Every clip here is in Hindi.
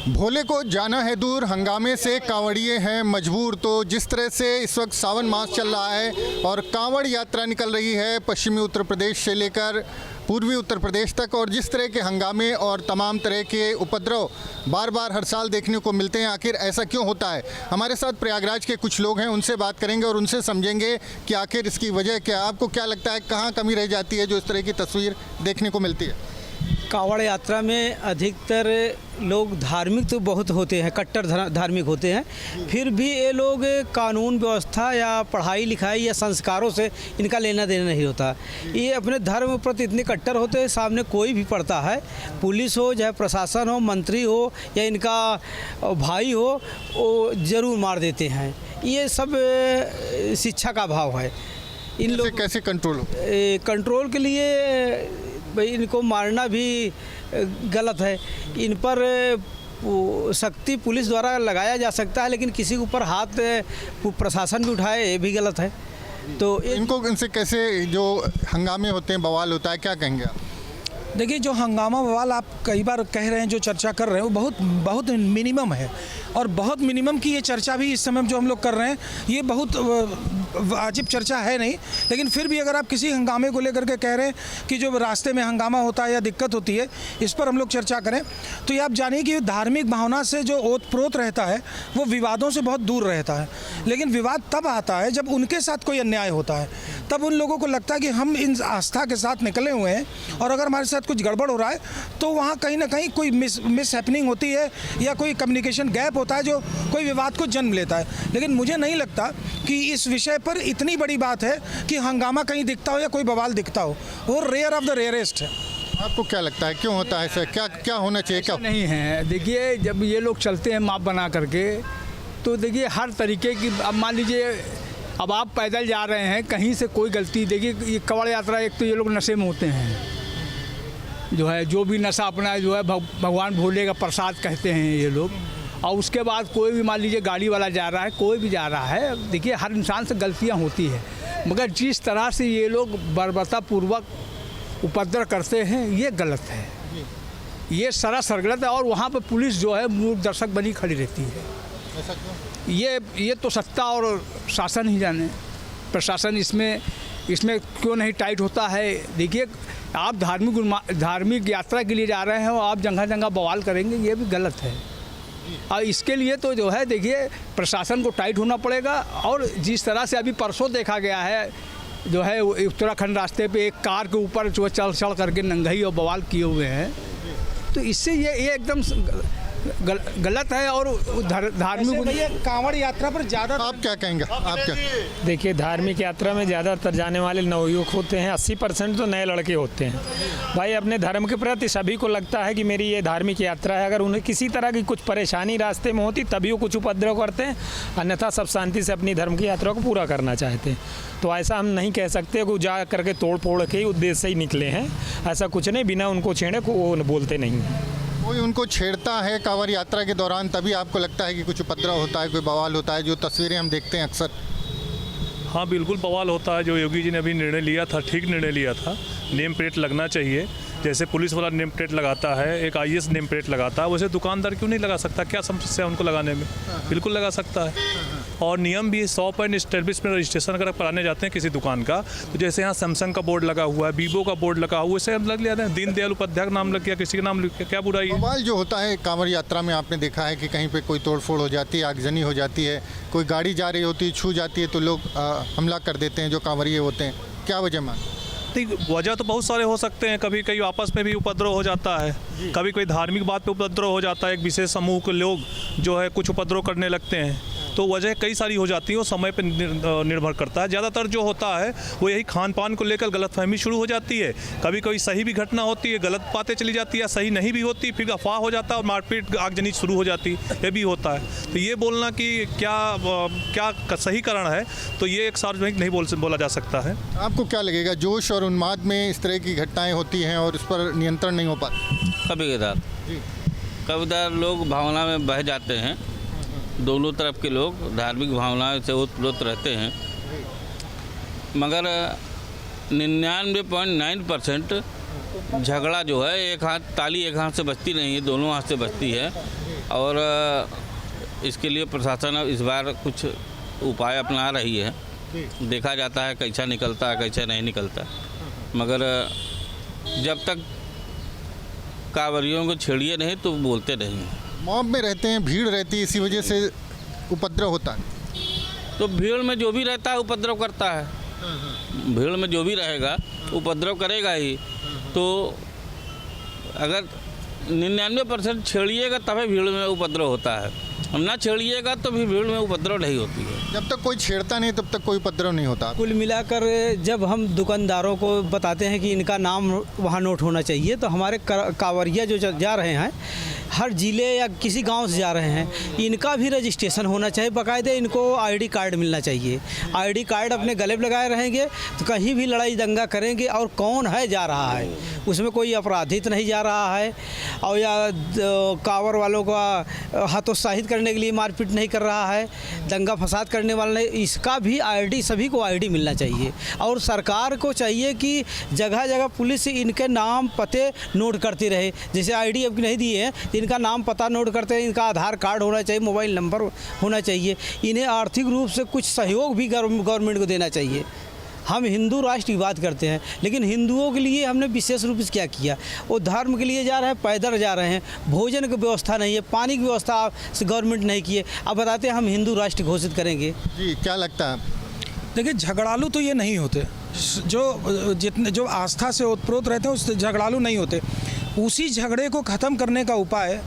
भोले को जाना है दूर, हंगामे से कांवड़िए हैं मजबूर। तो जिस तरह से इस वक्त सावन मास चल रहा है और कांवड़ यात्रा निकल रही है पश्चिमी उत्तर प्रदेश से लेकर पूर्वी उत्तर प्रदेश तक, और जिस तरह के हंगामे और तमाम तरह के उपद्रव बार बार हर साल देखने को मिलते हैं, आखिर ऐसा क्यों होता है? हमारे साथ प्रयागराज के कुछ लोग हैं, उनसे बात करेंगे और उनसे समझेंगे कि आखिर इसकी वजह क्या है। आपको क्या लगता है, कहाँ कमी रह जाती है जो इस तरह की तस्वीर देखने को मिलती है? कांवड़ यात्रा में अधिकतर लोग धार्मिक तो बहुत होते हैं, कट्टर धार्मिक होते हैं, फिर भी ये लोग कानून व्यवस्था या पढ़ाई लिखाई या संस्कारों से इनका लेना देना नहीं होता। ये अपने धर्म प्रति इतने कट्टर होते हैं, सामने कोई भी पड़ता है, पुलिस हो चाहे प्रशासन हो, मंत्री हो या इनका भाई हो, वो ज़रूर मार देते हैं। ये सब शिक्षा का अभाव है। इन लोग कैसे कंट्रोल के लिए भाई इनको मारना भी गलत है। इन पर सख्ती पुलिस द्वारा लगाया जा सकता है, लेकिन किसी के ऊपर हाथ प्रशासन भी उठाए, ये भी गलत है। तो इनसे कैसे जो हंगामे होते हैं, बवाल होता है, क्या कहेंगे आप? देखिए, जो हंगामा बवाल आप कई बार कह रहे हैं, जो चर्चा कर रहे हैं, वो बहुत मिनिमम है। और बहुत मिनिमम की ये चर्चा भी इस समय जो हम लोग कर रहे हैं, ये बहुत वाजिब चर्चा है नहीं। लेकिन फिर भी अगर आप किसी हंगामे को लेकर के कह रहे हैं कि जो रास्ते में हंगामा होता है या दिक्कत होती है, इस पर हम लोग चर्चा करें, तो ये आप जानिए कि धार्मिक भावना से जो ओतप्रोत रहता है वो विवादों से बहुत दूर रहता है। लेकिन विवाद तब आता है जब उनके साथ कोई अन्याय होता है, तब उन लोगों को लगता है कि हम इन आस्था के साथ निकले हुए हैं और अगर हमारे साथ कुछ गड़बड़ हो रहा है तो वहाँ कहीं ना कहीं कोई मिस हैपनिंग होती है या कोई कम्युनिकेशन गैप होता है जो कोई विवाद को जन्म लेता है। लेकिन मुझे नहीं लगता कि इस विषय पर इतनी बड़ी बात है कि हंगामा कहीं दिखता हो या कोई बवाल दिखता हो। वो रेयर ऑफ द रेयरेस्ट है। आपको क्या लगता है, क्यों होता है ऐसा? क्या होना चाहिए? क्या नहीं है? देखिए, जब ये लोग चलते हैं माप बना करके, तो देखिए हर तरीके की, अब मान लीजिए अब आप पैदल जा रहे हैं, कहीं से कोई गलती, देखिए ये कांवड़ यात्रा, एक तो ये लोग नशे में होते हैं, जो है जो भी नशा अपना जो है भगवान भोले का प्रसाद कहते हैं ये लोग। और उसके बाद कोई भी मान लीजिए गाड़ी वाला जा रहा है, कोई भी जा रहा है, देखिए हर इंसान से गलतियां होती है, मगर जिस तरह से ये लोग बर्बरतापूर्वक उपद्रव करते हैं ये गलत है, ये सरासर गलत है। और वहाँ पर पुलिस जो है मूक दर्शक बनी खड़ी रहती है। ये तो सत्ता और शासन ही जाने, प्रशासन इसमें क्यों नहीं टाइट होता है। देखिए, आप धार्मिक यात्रा के लिए जा रहे हैं और आप जगह जगह बवाल करेंगे, ये भी गलत है। और इसके लिए तो जो है देखिए प्रशासन को टाइट होना पड़ेगा। और जिस तरह से अभी परसों देखा गया है, जो है उत्तराखंड रास्ते पे एक कार के ऊपर जो चढ़ करके नंगई और बवाल किए हुए हैं, तो इससे ये एकदम गलत है। और धार्मिक कांवड़ यात्रा पर ज़्यादा आप क्या कहेंगे? आप क्या? देखिए, धार्मिक यात्रा में ज़्यादातर जाने वाले नवयुवक होते हैं, 80% तो नए लड़के होते हैं। भाई, अपने धर्म के प्रति सभी को लगता है कि मेरी ये धार्मिक यात्रा है। अगर उन्हें किसी तरह की कुछ परेशानी रास्ते में होती तभी वो कुछ उपद्रव करते हैं, अन्यथा सब शांति से अपनी धर्म की यात्रा को पूरा करना चाहते हैं। तो ऐसा हम नहीं कह सकते कि जा करके तोड़ फोड़ के ही उद्देश्य से ही निकले हैं, ऐसा कुछ नहीं। बिना उनको छेड़े को वो बोलते नहीं हैं। कोई उनको छेड़ता है कांवड़ यात्रा के दौरान, तभी आपको लगता है कि कुछ उपद्रव होता है, कोई बवाल होता है, जो तस्वीरें हम देखते हैं अक्सर? हाँ, बिल्कुल बवाल होता है। जो योगी जी ने अभी निर्णय लिया था, ठीक निर्णय लिया था। नेम प्लेट लगना चाहिए, जैसे पुलिस वाला नेम प्लेट लगाता है, एक IAS नेम प्लेट लगाता है, वैसे दुकानदार क्यों नहीं लगा सकता? क्या समस्या है उनको लगाने में? बिल्कुल लगा सकता है। और नियम भी 100 पॉइंट एस्टेब्लिशमेंट रजिस्ट्रेशन अगर कराने जाते हैं किसी दुकान का, तो जैसे यहाँ सैमसंग का बोर्ड लगा हुआ है, वीवो का बोर्ड लगा हुआ है, वैसे हम लग लिया है। दीनदयाल उपाध्याय का नाम लग गया, किसी का नाम लग गया, क्या बुराई है? बवाल जो होता है कांवड़ यात्रा में, आपने देखा है कि कहीं पे कोई तोड़फोड़ हो जाती है, आगजनी हो जाती है, कोई गाड़ी जा रही होती है, छू जाती है तो लोग हमला कर देते हैं जो कांवड़िए होते हैं। क्या वजह मान? वजह तो बहुत सारे हो सकते हैं। कभी कहीं आपस में भी उपद्रव हो जाता है, कभी कोई धार्मिक बात पे उपद्रव हो जाता है, एक विशेष समूह के लोग जो है कुछ उपद्रव करने लगते हैं, तो वजह कई सारी हो जाती है। वो समय पर निर्भर करता है। ज़्यादातर जो होता है वो यही खान पान को लेकर गलतफहमी शुरू हो जाती है। कभी कोई सही भी घटना होती है, गलत बातें चली जाती है, सही नहीं भी होती, फिर अफवाह हो जाता है और मारपीट आगजनी शुरू हो जाती है, ये भी होता है। तो ये बोलना कि क्या सही कारण है, तो ये एक सार्वजनिक नहीं बोला जा सकता है। आपको क्या लगेगा, जोश और उन्माद में इस तरह की घटनाएं होती हैं और उस पर नियंत्रण नहीं हो पाता? कभी-कभार लोग भावना में बह जाते हैं, दोनों तरफ के लोग धार्मिक भावनाओं से ओतप्रोत रहते हैं, मगर 99.9% झगड़ा जो है, एक हाथ ताली एक हाथ से बजती नहीं है, दोनों हाथ से बजती है। और इसके लिए प्रशासन इस बार कुछ उपाय अपना रही है। देखा जाता है कैसा निकलता है कैसा नहीं निकलता, मगर जब तक कांवरियों को छेड़िए नहीं तो बोलते नहीं। मॉब में रहते हैं, भीड़ रहती है, इसी वजह से उपद्रव होता है। तो भीड़ में जो भी रहता है उपद्रव करता है, भीड़ में जो भी रहेगा उपद्रव करेगा ही। तो अगर 99% छेड़िएगा तभी भीड़ में उपद्रव होता है, हम ना छेड़िएगा तो भी भीड़ में उपद्रव नहीं होती है। जब तक कोई छेड़ता नहीं तब तक कोई उपद्रव नहीं होता। कुल मिलाकर जब हम दुकानदारों को बताते हैं कि इनका नाम वहाँ नोट होना चाहिए, तो हमारे कांवरिया जो जा रहे हैं, हर ज़िले या किसी गांव से जा रहे हैं, इनका भी रजिस्ट्रेशन होना चाहिए, बाकायदे इनको आईडी कार्ड मिलना चाहिए। आईडी कार्ड अपने गले में लगाए रहेंगे तो कहीं भी लड़ाई दंगा करेंगे और कौन है जा रहा है, उसमें कोई अपराधित नहीं जा रहा है, और या कांवर वालों का हतोत्साहित करने के लिए मारपीट नहीं कर रहा है, दंगा फसाद करने वाले, इसका भी आईडी, सभी को आईडी मिलना चाहिए। और सरकार को चाहिए कि जगह जगह पुलिस इनके नाम पते नोट करती रहे। जैसे आईडी अब नहीं दिए हैं, इनका नाम पता नोट करते हैं, इनका आधार कार्ड होना चाहिए, मोबाइल नंबर होना चाहिए। इन्हें आर्थिक रूप से कुछ सहयोग भी गवर्नमेंट को देना चाहिए। हम हिंदू राष्ट्र की बात करते हैं, लेकिन हिंदुओं के लिए हमने विशेष रूप से क्या किया? वो धर्म के लिए जा रहे हैं, पैदल जा रहे हैं, भोजन की व्यवस्था नहीं है, पानी की व्यवस्था गवर्नमेंट नहीं की है। अब बताते हैं हम हिंदू राष्ट्र घोषित करेंगे। जी, क्या लगता है? देखिए, झगड़ालू तो ये नहीं होते, जो आस्था से ओतप्रोत रहते हैं उस झगड़ालू नहीं होते। उसी झगड़े को ख़त्म करने का उपाय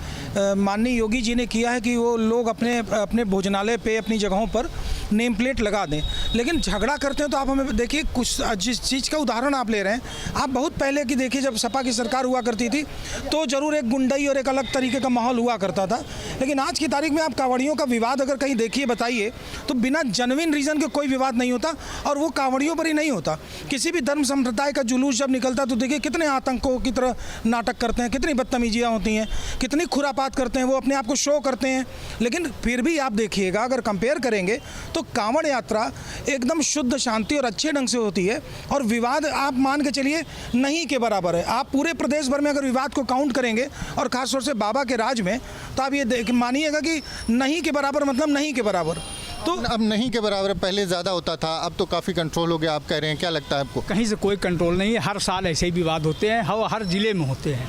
माननीय योगी जी ने किया है कि वो लोग अपने भोजनालय पे, अपनी जगहों पर नेम प्लेट लगा दें। लेकिन झगड़ा करते हैं तो आप हमें देखिए, कुछ जिस चीज़ का उदाहरण आप ले रहे हैं, आप बहुत पहले की देखिए, जब सपा की सरकार हुआ करती थी तो ज़रूर एक गुंडई और एक अलग तरीके का माहौल हुआ करता था। लेकिन आज की तारीख में आप कांवड़ियों का विवाद अगर कहीं देखिए, बताइए, तो बिना जेन्युइन रीज़न के कोई विवाद नहीं होता, और वो कांवड़ियों पर ही नहीं होता। किसी भी धर्म संप्रदाय का जुलूस जब निकलता तो देखिए कितने आतंकों की तरह नाटक करते हैं, कितनी बदतमीजियाँ होती हैं, कितनी खुरापात करते हैं, वो अपने आप को शो करते हैं। लेकिन फिर भी आप देखिएगा, अगर कंपेयर करेंगे तो कांवड़ यात्रा एकदम शुद्ध, शांति और अच्छे ढंग से होती है, और विवाद आप मान के चलिए नहीं के बराबर है। आप पूरे प्रदेश भर में अगर विवाद को काउंट करेंगे, और खासतौर से बाबा के राज में, तो आप ये मानिएगा कि नहीं के बराबर मतलब नहीं के बराबर। तो अब नहीं के बराबर, पहले ज़्यादा होता था, अब तो काफ़ी कंट्रोल हो गया आप कह रहे हैं। क्या लगता है आपको? कहीं से कोई कंट्रोल नहीं है, हर साल ऐसे ही विवाद होते हैं, हर ज़िले में होते हैं।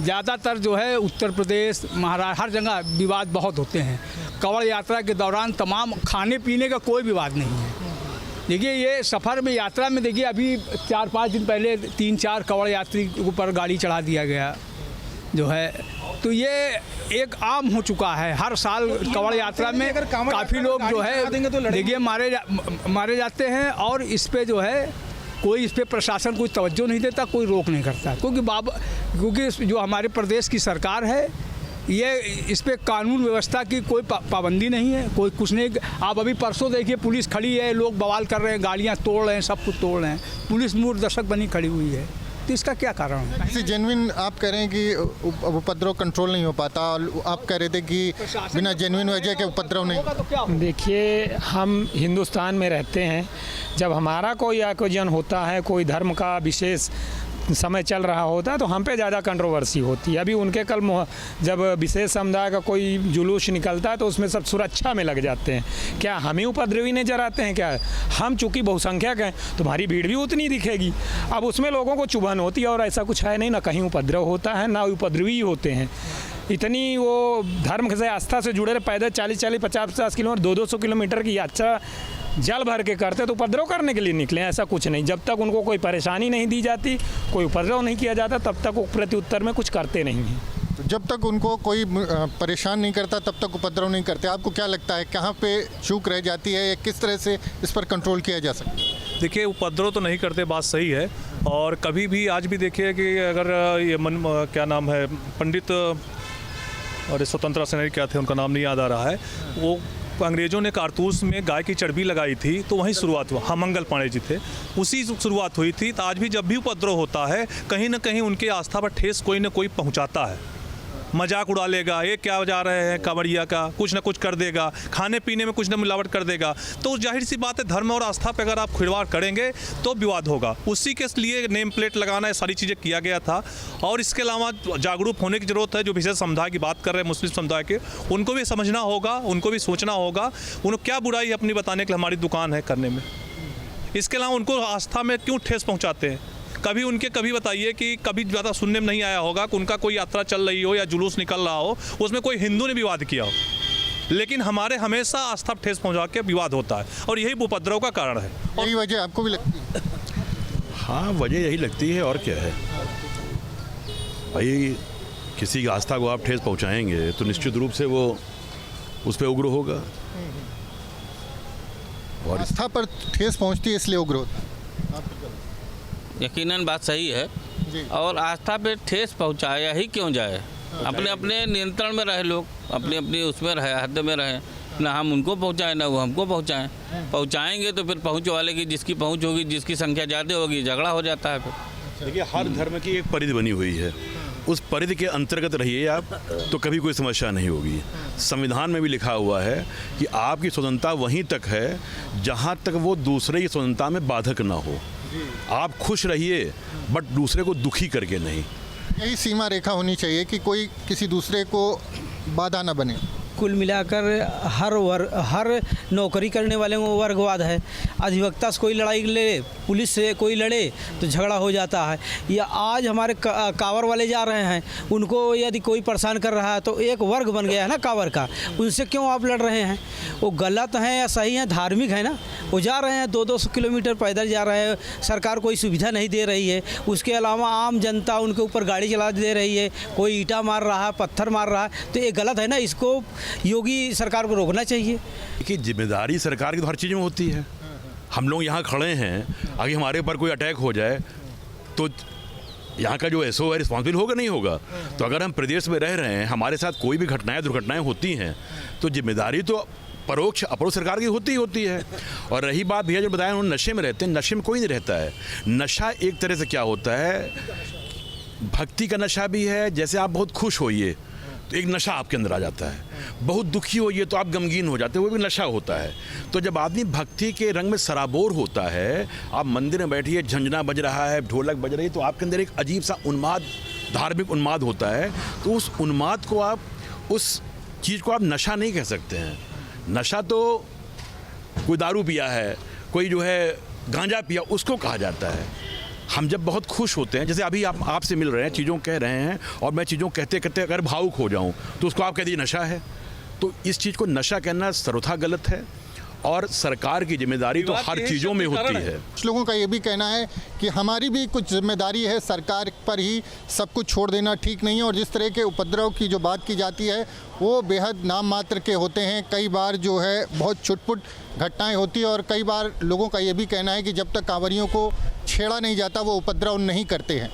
ज़्यादातर जो है उत्तर प्रदेश, महाराष्ट्र, हर जगह विवाद बहुत होते हैं। कांवड़ यात्रा के दौरान तमाम खाने पीने का कोई विवाद नहीं है। देखिए, ये सफ़र में, यात्रा में, देखिए अभी 4-5 दिन पहले 3-4 कांवड़ यात्री के ऊपर गाड़ी चढ़ा दिया गया जो है। तो ये एक आम हो चुका है, हर साल कांवड़ यात्रा में काफ़ी लोग जो है देखिए मारे जाते हैं, और इस पे जो है कोई, इस पे प्रशासन कोई तवज्जो नहीं देता, कोई रोक नहीं करता, क्योंकि जो हमारे प्रदेश की सरकार है, ये इस पे कानून व्यवस्था की कोई पाबंदी नहीं है, कोई कुछ नहीं। आप अभी परसों देखिए, पुलिस खड़ी है, लोग बवाल कर रहे हैं, गाड़ियाँ तोड़ रहे हैं, सब कुछ तोड़ रहे हैं, पुलिस मूर्ख दर्शक बनी खड़ी हुई है। तो इसका क्या कारण है? इसे जेन्युइन आप कह रहे हैं कि उपद्रव कंट्रोल नहीं हो पाता, और आप कह रहे थे कि बिना जेन्युइन वजह के उपद्रव नहीं। देखिए, हम हिंदुस्तान में रहते हैं, जब हमारा कोई आयोजन होता है, कोई धर्म का विशेष समय चल रहा होता है, तो हम पे ज़्यादा कंट्रोवर्सी होती है। अभी उनके कल जब विशेष समुदाय का कोई जुलूस निकलता है तो उसमें सब सुरक्षा में लग जाते हैं। क्या हम ही उपद्रवी नजर आते हैं? क्या हम चूँकि बहुसंख्यक हैं, तुम्हारी भीड़ भी उतनी दिखेगी। अब उसमें लोगों को चुभन होती है, और ऐसा कुछ है नहीं, ना कहीं उपद्रव होता है, ना उपद्रवी होते हैं। इतनी वो धर्म से, आस्था से जुड़े रहे, पैदल 40-40, 50-50 किलोमीटर, 200-200 किलोमीटर की यात्रा जल भर के करते, तो उपद्रव करने के लिए निकले, ऐसा कुछ नहीं। जब तक उनको कोई परेशानी नहीं दी जाती, कोई उपद्रव नहीं किया जाता, तब तक वो प्रत्युत्तर में कुछ करते नहीं हैं। तो जब तक उनको कोई परेशान नहीं करता तब तक उपद्रव नहीं करते। आपको क्या लगता है, कहाँ पे चूक रह जाती है, या किस तरह से इस पर कंट्रोल किया जा सकता है? देखिए, उपद्रव तो नहीं करते, बात सही है। और कभी भी, आज भी देखिए कि अगर ये क्या नाम है, पंडित और स्वतंत्रता सेनानी क्या थे, उनका नाम नहीं याद आ रहा है, वो अंग्रेज़ों ने कारतूस में गाय की चर्बी लगाई थी, तो वहीं शुरुआत हुआ। मंगल पांडे जी थे, उसी शुरुआत हुई थी। तो आज भी जब भी उपद्रव होता है, कहीं ना कहीं उनके आस्था पर ठेस कोई ना कोई पहुंचाता है। मजाक उड़ा लेगा, ये क्या जा रहे हैं कांवड़िया का, कुछ ना कुछ कर देगा, खाने पीने में कुछ ना मिलावट कर देगा। तो जाहिर सी बात है धर्म और आस्था पे अगर आप खिलवाड़ करेंगे तो विवाद होगा। उसी के लिए नेम प्लेट लगाना, ये सारी चीज़ें किया गया था। और इसके अलावा जागरूक होने की ज़रूरत है। जो विशेष समुदाय की बात कर रहे हैं मुस्लिम समुदाय के, उनको भी समझना होगा, उनको भी सोचना होगा उनको क्या बुराई अपनी बताने के लिए हमारी दुकान है करने में। इसके अलावा उनको आस्था में क्यों ठेस पहुँचाते हैं? कभी बताइए कि कभी ज़्यादा सुनने में नहीं आया होगा कि उनका कोई यात्रा चल रही हो या जुलूस निकल रहा हो, उसमें कोई हिंदू ने विवाद किया हो। लेकिन हमारे हमेशा आस्था ठेस पहुंचा के विवाद होता है और यही उपद्रव का कारण है। यही वजह आपको भी लगती है? हाँ, वजह यही लगती है और क्या है भाई। किसी की आस्था को आप ठेस पहुंचाएंगे तो निश्चित रूप से वो उस पर उग्र होगा। और आस्था पर ठेस पहुंचती है इसलिए उग्र होता है। यकीनन बात सही है। जी। और आस्था पे ठेस पहुंचाया ही क्यों जाए? अपने अपने नियंत्रण में रहे लोग, अपनी अपनी उसमें रहे, हद में रहे। ना हम उनको पहुंचाएं ना वो हमको पहुंचाएं। पहुंचाएंगे तो फिर पहुंच वाले की जिसकी पहुंच होगी, जिसकी संख्या ज़्यादा होगी, झगड़ा हो जाता है। फिर देखिए, हर धर्म की एक परिधि बनी हुई है। उस परिधि के अंतर्गत रहिए आप तो कभी कोई समस्या नहीं होगी। संविधान में भी लिखा हुआ है कि आपकी स्वतंत्रता वहीं तक है जहाँ तक वो दूसरे की स्वतंत्रता में बाधक ना हो। आप खुश रहिए बट दूसरे को दुखी करके नहीं। यही सीमा रेखा होनी चाहिए कि कोई किसी दूसरे को बाधा न बने। कुल मिलाकर हर नौकरी करने वाले में वर्गवाद है। अधिवक्ता से कोई लड़ाई ले, पुलिस से कोई लड़े तो झगड़ा हो जाता है। या आज हमारे कांवर वाले जा रहे हैं, उनको यदि कोई परेशान कर रहा है तो एक वर्ग बन गया है ना कांवर का, उनसे क्यों आप लड़ रहे हैं? वो गलत हैं या सही हैं? धार्मिक है ना, वो जा रहे हैं 200 किलोमीटर पैदल जा रहे हैं, सरकार कोई सुविधा नहीं दे रही है। उसके अलावा आम जनता उनके ऊपर गाड़ी चला दे रही है, कोई ईंटा मार रहा है, पत्थर मार रहा है, तो ये गलत है ना। इसको योगी सरकार को रोकना चाहिए। देखिए, जिम्मेदारी सरकार की तो हर चीज़ में होती है। हम लोग यहाँ खड़े हैं, अगर हमारे ऊपर कोई अटैक हो जाए तो यहाँ का जो एसओ है रिस्पॉन्सिबल होगा नहीं होगा। तो अगर हम प्रदेश में रह रहे हैं, हमारे साथ कोई भी दुर्घटनाएं होती हैं तो जिम्मेदारी तो परोक्ष अपरोक्ष सरकार की होती है। और रही बात भैया जो बताया उन्होंने, नशे में रहते हैं, नशे में कोई नहीं रहता है। नशा एक तरह से क्या होता है, भक्ति का नशा भी है। जैसे आप बहुत खुश होइए तो एक नशा आपके अंदर आ जाता है, बहुत दुखी होइए तो आप गमगीन हो जाते हैं, वो भी नशा होता है। तो जब आदमी भक्ति के रंग में सराबोर होता है, आप मंदिर में बैठिए, झंझना बज रहा है, ढोलक बज रही है, तो आपके अंदर एक अजीब सा उन्माद, धार्मिक उन्माद होता है। तो उस उन्माद को आप, उस चीज़ को आप नशा नहीं कह सकते हैं। नशा तो कोई दारू पिया है, कोई जो है गांजा पिया, उसको कहा जाता है। हम जब बहुत खुश होते हैं, जैसे अभी आप आपसे मिल रहे हैं, चीज़ों कह रहे हैं और मैं चीज़ों कहते कहते अगर भावुक हो जाऊं तो उसको आप कह दीजिए नशा है। तो इस चीज़ को नशा कहना सर्वथा गलत है और सरकार की जिम्मेदारी तो हर चीज़ों में होती है। कुछ लोगों का ये भी कहना है कि हमारी भी कुछ जिम्मेदारी है, सरकार पर ही सब कुछ छोड़ देना ठीक नहीं है। और जिस तरह के उपद्रव की जो बात की जाती है वो बेहद नाम मात्र के होते हैं। कई बार जो है बहुत छुटपुट घटनाएं होती है और कई बार लोगों का ये भी कहना है कि जब तक कांवरियों को छेड़ा नहीं जाता वो उपद्रव नहीं करते हैं।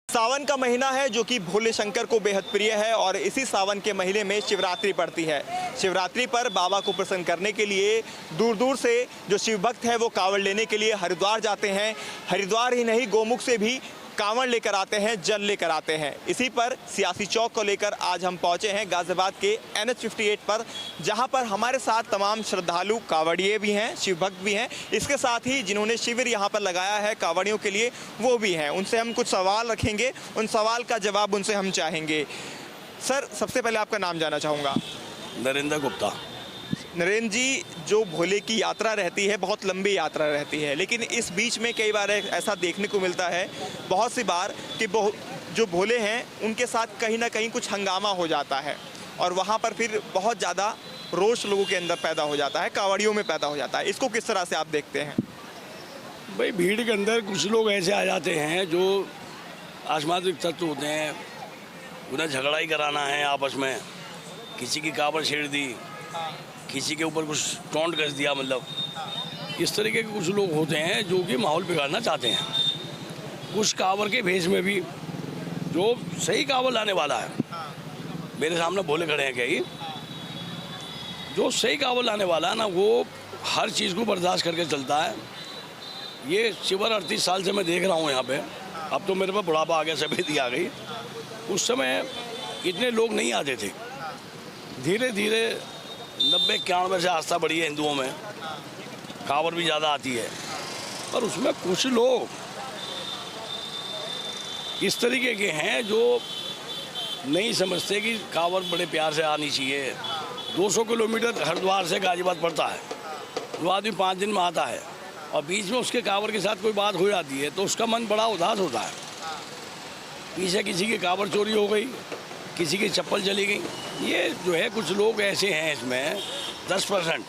सावन का महीना है जो कि भोले शंकर को बेहद प्रिय है और इसी सावन के महीने में शिवरात्रि पड़ती है। शिवरात्रि पर बाबा को प्रसन्न करने के लिए दूर दूर से जो शिव भक्त हैं वो कांवड़ लेने के लिए हरिद्वार जाते हैं। हरिद्वार ही नहीं, गोमुख से भी कांवड़ लेकर आते हैं, जल लेकर आते हैं। इसी पर सियासी चौक को लेकर आज हम पहुंचे हैं गाजियाबाद के NH 58 पर, जहां पर हमारे साथ तमाम श्रद्धालु कांवड़िए भी हैं, शिव भक्त भी हैं। इसके साथ ही जिन्होंने शिविर यहां पर लगाया है कांवड़ियों के लिए वो भी हैं। उनसे हम कुछ सवाल रखेंगे, उन सवाल का जवाब उनसे हम चाहेंगे। सर, सबसे पहले आपका नाम जानना चाहूँगा। नरेंद्र गुप्ता। नरेंद्र जी, जो भोले की यात्रा रहती है बहुत लंबी यात्रा रहती है, लेकिन इस बीच में कई बार ऐसा देखने को मिलता है बहुत सी बार कि जो भोले हैं उनके साथ कहीं ना कहीं कुछ हंगामा हो जाता है और वहाँ पर फिर बहुत ज़्यादा रोष लोगों के अंदर पैदा हो जाता है, कांवड़ियों में पैदा हो जाता है। इसको किस तरह से आप देखते हैं? भाई, भीड़ के अंदर कुछ लोग ऐसे आ जाते हैं जो आसमानिक तत्व होते हैं, उन्हें झगड़ा ही कराना है आपस में। किसी की कांवड़ छेड़ दी, किसी के ऊपर कुछ टोंट कस दिया, मतलब इस तरीके के कुछ लोग होते हैं जो कि माहौल बिगाड़ना चाहते हैं। कुछ कांवड़ के भेष में भी जो सही कांवड़ लाने वाला है, मेरे सामने भोले खड़े हैं, क्या ये जो सही कांवड़ लाने वाला है ना, वो हर चीज़ को बर्दाश्त करके चलता है। ये शिवर 38 साल से मैं देख रहा हूँ यहाँ पे, अब तो मेरे पास बुढ़ापा आ गया, सफेदी आ गई। उस समय इतने लोग नहीं आते थे। धीरे धीरे 90-91 से आस्था बढ़ी है हिंदुओं में, कांवड़ भी ज़्यादा आती है। पर उसमें कुछ लोग इस तरीके के हैं जो नहीं समझते कि कांवड़ बड़े प्यार से आनी चाहिए। 200 किलोमीटर हरिद्वार से गाजियाबाद पड़ता है, वो आदमी 5 दिन में आता है और बीच में उसके कांवड़ के साथ कोई बात हो जाती है तो उसका मन बड़ा उदास होता है। पीछे किसी की कांवड़ चोरी हो गई, किसी की चप्पल चली गई। ये जो है कुछ लोग ऐसे हैं इसमें 10%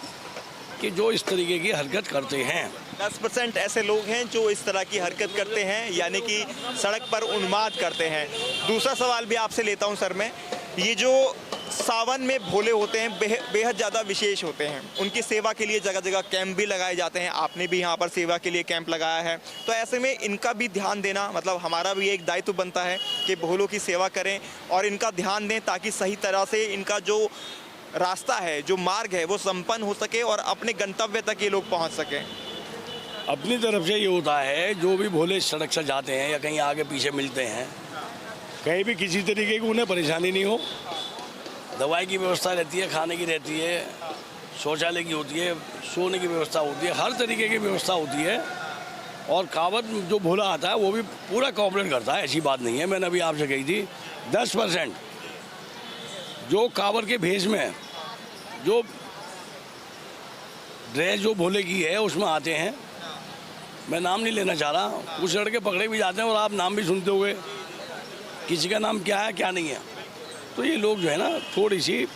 कि जो इस तरीके की हरकत करते हैं। 10% ऐसे लोग हैं जो इस तरह की हरकत करते हैं, यानी कि सड़क पर उन्माद करते हैं। दूसरा सवाल भी आपसे लेता हूं सर मैं, ये जो सावन में भोले होते हैं बेहद ज़्यादा विशेष होते हैं। उनकी सेवा के लिए जगह जगह कैंप भी लगाए जाते हैं। आपने भी यहाँ पर सेवा के लिए कैंप लगाया है, तो ऐसे में इनका भी ध्यान देना, मतलब हमारा भी एक दायित्व बनता है कि भोलों की सेवा करें और इनका ध्यान दें ताकि सही तरह से इनका जो रास्ता है, जो मार्ग है, वो संपन्न हो सके और अपने गंतव्य तक ये लोग पहुँच सकें। अपनी तरफ से ये होता है, जो भी भोले सड़क से जाते हैं या कहीं आगे पीछे मिलते हैं, कहीं भी किसी तरीके की उन्हें परेशानी नहीं हो। दवाई की व्यवस्था रहती है, खाने की रहती है, शौचालय की होती है, सोने की व्यवस्था होती है, हर तरीके की व्यवस्था होती है। और कांवड़ जो भोला आता है वो भी पूरा कोऑपरेट करता है, ऐसी बात नहीं है। मैंने अभी आपसे कही थी 10% जो कांवड़ के भेष में जो ड्रेस जो भोले की है उसमें आते हैं। मैं नाम नहीं लेना चाह रहा, कुछ लड़के पकड़े भी जाते हैं और आप नाम भी सुनते हुए, किसी का नाम क्या है क्या नहीं है। तो ये लोग जो है ना थोड़ी सी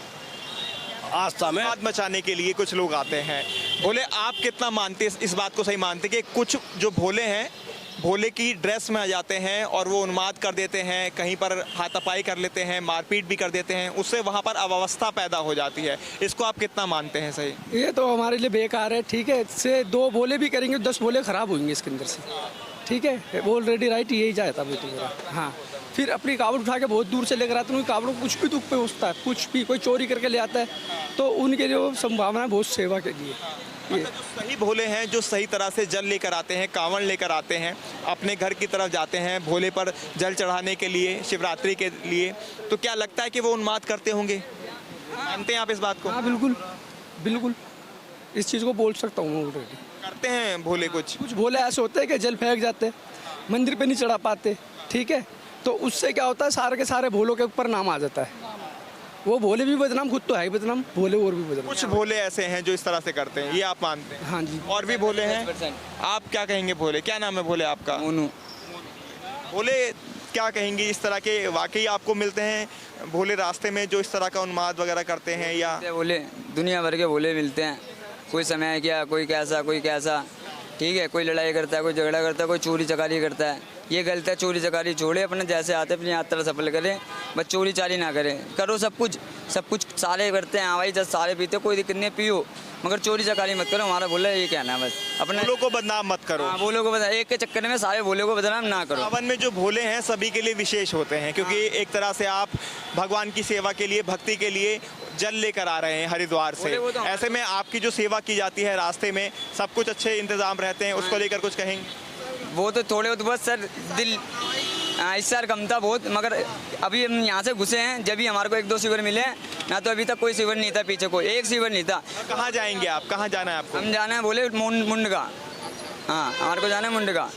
आस्था में बात मचाने के लिए कुछ लोग आते हैं। भोले आप कितना मानते, इस बात को सही मानते कि कुछ जो भोले हैं भोले की ड्रेस में आ जाते हैं और वो उन्माद कर देते हैं, कहीं पर हाथापाई कर लेते हैं, मारपीट भी कर देते हैं, उससे वहाँ पर अव्यवस्था पैदा हो जाती है। इसको आप कितना मानते हैं सही? ये तो हमारे लिए बेकार है। ठीक है, इससे 2 भोले भी करेंगे 10 भोले खराब होंगे इसके अंदर से। ठीक है, वो ऑलरेडी राइट यही जाता है तो मेरा। हाँ, फिर अपनी कावड़ उठा के बहुत दूर से लेकर आते हैं। कावड़ों को कुछ भी दुख पे पहुँचता है, कुछ भी कोई चोरी करके ले आता है तो उनके लिए संभावना है बहुत सेवा के लिए। मतलब जो सही भोले हैं, जो सही तरह से जल लेकर आते हैं, कांवड़ लेकर आते हैं, अपने घर की तरफ जाते हैं भोले पर जल चढ़ाने के लिए, शिवरात्रि के लिए, तो क्या लगता है कि वो उन्माद करते होंगे? मानते हैं आप इस बात को? हाँ बिल्कुल बिल्कुल, इस चीज़ को बोल सकता हूँ मैं ऑलरेडी। करते हैं भोले कुछ भोले ऐसे होते हैं कि जल फेंक जाते, मंदिर पे नहीं चढ़ा पाते। ठीक है, तो उससे क्या होता है, सारे के सारे भोलों के ऊपर नाम आ जाता है। वो भोले भी बदनाम, खुद तो है बदनाम, भोले और भी बदनाम। कुछ भोले ऐसे हैं जो इस तरह से करते हैं, ये आप मानते हैं? हाँ जी। और भी भोले हैं? आप क्या कहेंगे भोले, क्या नाम है भोले आपका? मोनू। भोले क्या कहेंगे, इस तरह के वाकई आपको मिलते हैं भोले रास्ते में जो इस तरह का उन्माद वगैरह करते हैं? या भोले दुनिया भर के भोले मिलते हैं, कोई समय क्या, कोई कैसा कोई कैसा। ठीक है, कोई लड़ाई करता है, कोई झगड़ा करता है, कोई चोरी चकारी करता है। ये गलत है, चोरी चकारी छोड़े, अपने जैसे आते अपनी यात्रा सफल करें, बस चोरी चारी ना करें। करो सब कुछ सारे करते हैं। हाँ भाई, 10 सारे पीते, कोई दिक्कत नहीं, पियो, मगर चोरी चकारी मत करो। हमारा बोला ये कहना है बस, अपने भोलों को बदनाम मत करो। हाँ, भोलों को बदनाम, एक के चक्कर में सारे भोले को बदनाम ना करो। सावन में जो भोले हैं सभी के लिए विशेष होते हैं, क्योंकि एक तरह से आप भगवान की सेवा के लिए, भक्ति के लिए जल लेकर आ रहे हैं हरिद्वार से। ऐसे में आपकी जो सेवा की जाती है रास्ते में, सब कुछ अच्छे इंतजाम रहते हैं, उसको लेकर कुछ कहेंगे? वो तो थोड़े बहुत बस सर दिल इस साल कम था बहुत, मगर अभी हम यहाँ से घुसे हैं, जब भी हमारे को 1-2 शिविर मिले, ना तो अभी तक कोई शिविर नहीं था, पीछे कोई एक शिविर नहीं था। कहाँ जाएंगे आप, कहाँ जाना है आपको? हम जाना है बोले मुंडका। हाँ, हमारे को जाना है मुंडका,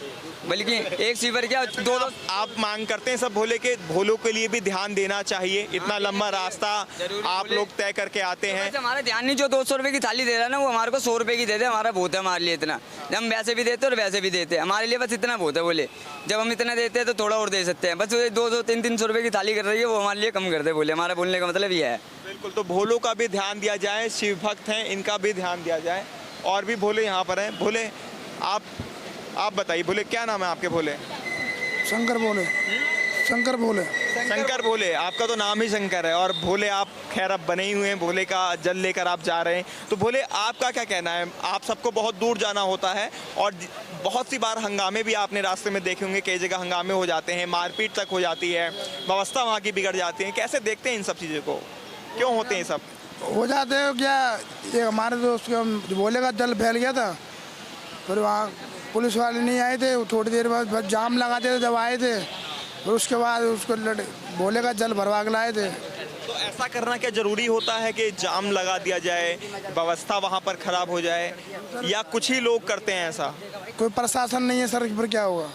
बल्कि एक शिविर क्या 2 आप मांग करते हैं सब भोले के, भोलों के लिए भी ध्यान देना चाहिए। इतना लंबा रास्ता आप लोग तय करके आते हैं। हमारा ध्यान नहीं, जो 200 रुपये की थाली दे रहा है ना, वो हमारे को 100 रुपये की दे दे, हमारा बहुत है हमारे लिए इतना। हम वैसे भी देते और वैसे भी देते, हमारे लिए बस इतना बहुत है। बोले जब हम इतना देते हैं तो थोड़ा और दे सकते हैं, बस 200-300 रुपये की थाली कर रही है, वो हमारे लिए कम कर दे। बोले हमारा बोलने का मतलब ये है। बिल्कुल, तो भोलों का भी ध्यान दिया जाए, शिव भक्त हैं इनका भी ध्यान दिया जाए। और भी भोले यहाँ पर हैं। भोले आप बताइए, भोले क्या नाम है आपके? भोले शंकर भोले। शंकर भोले। शंकर भोले, आपका तो नाम ही शंकर है और भोले आप खैर अब बने ही हुए हैं, भोले का जल लेकर आप जा रहे हैं। तो भोले आपका क्या कहना है? आप सबको बहुत दूर जाना होता है और बहुत सी बार हंगामे भी आपने रास्ते में देखे होंगे, कई जगह हंगामे हो जाते हैं, मारपीट तक हो जाती है, व्यवस्था वहाँ की बिगड़ जाती है। कैसे देखते हैं इन सब चीज़ों को, क्यों होते हैं सब? हो जाते हो क्या, ये हमारे दोस्त के भोले का जल फैल गया था, फिर वहाँ पुलिस वाले नहीं आए थे, वो थोड़ी देर बाद बस जाम लगाते थे, जब आए थे और उसके बाद उसको भोले का जल भरवा के लाए थे। तो ऐसा करना क्या ज़रूरी होता है कि जाम लगा दिया जाए, व्यवस्था वहाँ पर ख़राब हो जाए, या कुछ ही लोग करते हैं ऐसा? कोई प्रशासन नहीं है सर, पर क्या होगा।